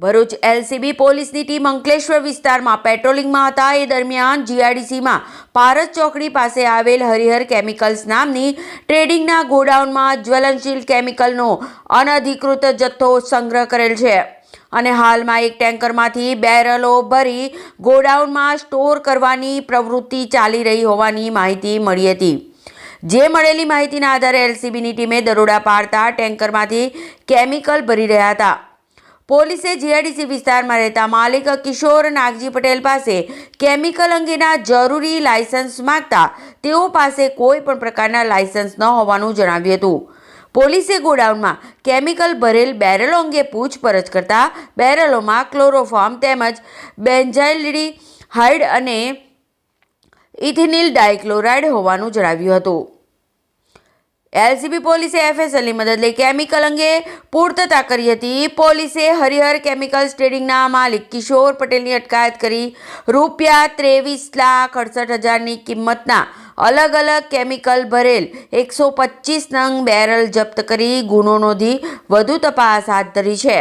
Bharuch LCB પોલીસની team Ankleshwar વિસ્તારમાં પેટ્રોલિંગમાં હતા। એ દરમિયાન જીઆઈડીસીમાં પારસ ચોકડી પાસે આવેલ હરિહર કેમિકલ્સ નામની ટ્રેડિંગના ગોડાઉનમાં જ્વલનશીલ કેમિકલનો અનધિકૃત જથ્થો સંગ્રહ કરેલ છે અને હાલમાં એક ટેન્કરમાંથી બેરલો ભરી ગોડાઉનમાં સ્ટોર કરવાની પ્રવૃત્તિ ચાલી રહી હોવાની માહિતી મળી હતી। જે મળેલી માહિતીના આધારે એલસીબીની ટીમે દરોડા પાડતા ટેન્કરમાંથી કેમિકલ ભરી રહ્યા હતા। પોલીસે જીઆઈડીસી વિસ્તારમાં રહેતા માલિક કિશોર નાગજી પટેલ પાસે કેમિકલ અંગેના જરૂરી લાયસન્સ માંગતા તેઓ પાસે કોઈ પણ પ્રકારના લાયસન્સ ન હોવાનું જણાવ્યું હતું। પોલીસે ગોડાઉનમાં કેમિકલ ભરેલ બેરલો અંગે પૂછપરછ કરતા બેરલોમાં ક્લોરોફોર્મ તેમજ બેન્ઝાઇલ્ડિહાઇડ અને ઇથિનિલ ડાયક્લોરાઇડ હોવાનું જણાવ્યું હતું। એલસીબી પોલીસે એફએસએલની મદદ લઈ કેમિકલ અંગે પૂછતાછ કરી હતી। પોલીસે હરિહર કેમિકલ્સ ટ્રેડિંગના માલિક કિશોર પટેલની અટકાયત કરી ₹23,68,000ની કિંમતના અલગ અલગ કેમિકલ ભરેલ 125 નંગ બેરલ જપ્ત કરી ગુનો નોંધી વધુ તપાસ હાથ ધરી છે।